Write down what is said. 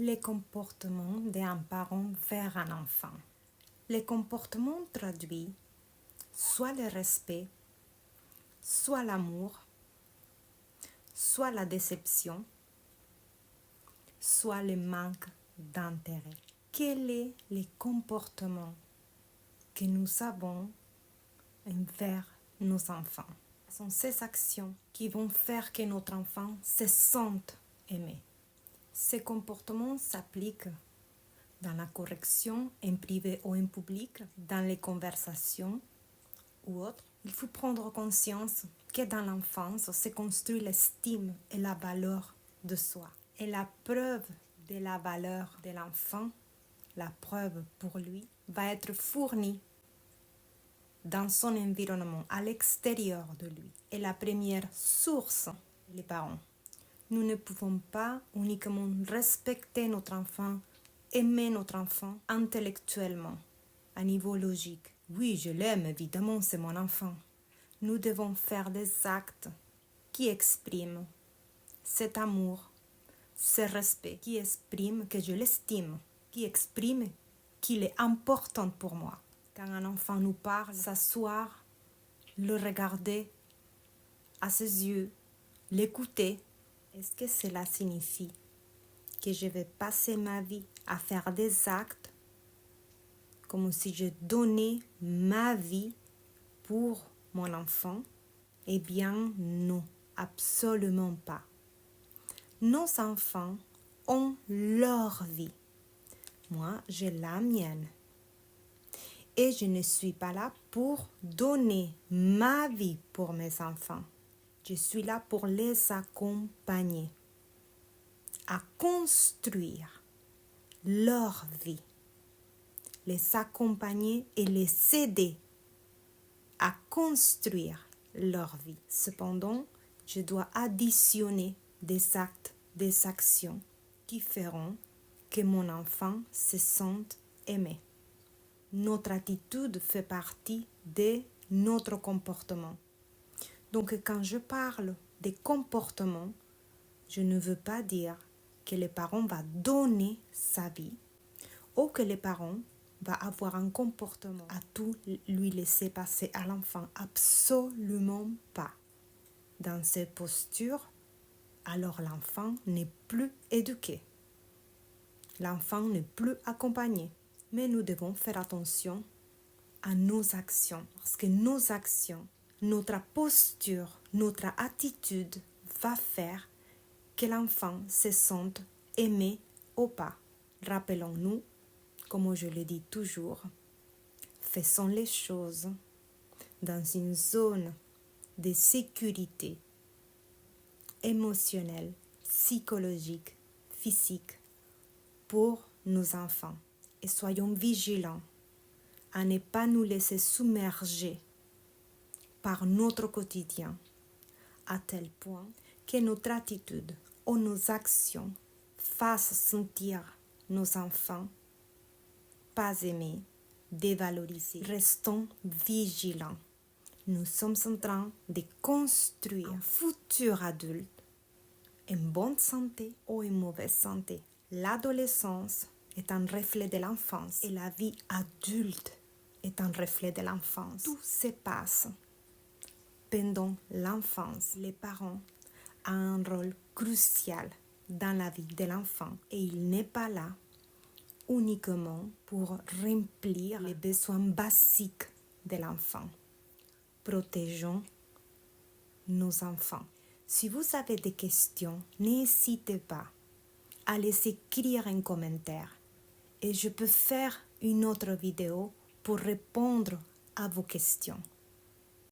Les comportements d'un parent vers un enfant. Les comportements traduisent soit le respect, soit l'amour, soit la déception, soit le manque d'intérêt. Quel est le comportement que nous avons envers nos enfants? Ce sont ces actions qui vont faire que notre enfant se sente aimé. Ces comportements s'appliquent dans la correction, en privé ou en public, dans les conversations ou autres. Il faut prendre conscience que dans l'enfance se construit l'estime et la valeur de soi. Et la preuve de la valeur de l'enfant, la preuve pour lui, va être fournie dans son environnement, à l'extérieur de lui. Et la première source, les parents. Nous ne pouvons pas uniquement respecter notre enfant, aimer notre enfant intellectuellement, à niveau logique. Oui, je l'aime, évidemment, c'est mon enfant. Nous devons faire des actes qui expriment cet amour, ce respect, qui expriment que je l'estime, qui expriment qu'il est important pour moi. Quand un enfant nous parle, s'asseoir, le regarder à ses yeux, l'écouter, est-ce que cela signifie que je vais passer ma vie à faire des actes comme si je donnais ma vie pour mon enfant? Eh bien, non, absolument pas. Nos enfants ont leur vie. Moi, j'ai la mienne. Et je ne suis pas là pour donner ma vie pour mes enfants. Je suis là pour les accompagner à construire leur vie, les accompagner et les aider à construire leur vie. Cependant, je dois additionner des actes, des actions qui feront que mon enfant se sente aimé. Notre attitude fait partie de notre comportement. Donc, quand je parle des comportements, je ne veux pas dire que le parent va donner sa vie ou que le parent va avoir un comportement à tout lui laisser passer à l'enfant. Absolument pas. Dans cette posture, alors l'enfant n'est plus éduqué. L'enfant n'est plus accompagné. Mais nous devons faire attention à nos actions. Parce que nos actions, notre posture, notre attitude va faire que l'enfant se sente aimé ou pas. Rappelons-nous, comme je le dis toujours, faisons les choses dans une zone de sécurité émotionnelle, psychologique, physique pour nos enfants. Et soyons vigilants à ne pas nous laisser submerger par notre quotidien à tel point que notre attitude ou nos actions fassent sentir nos enfants pas aimés, dévalorisés. Restons vigilants. Nous sommes en train de construire un futur adulte en bonne santé ou en mauvaise santé. L'adolescence est un reflet de l'enfance et la vie adulte est un reflet de l'enfance. Tout se passe pendant l'enfance. Les parents ont un rôle crucial dans la vie de l'enfant et il n'est pas là uniquement pour remplir les besoins basiques de l'enfant. Protégeons nos enfants. Si vous avez des questions, n'hésitez pas à les écrire en commentaire et je peux faire une autre vidéo pour répondre à vos questions.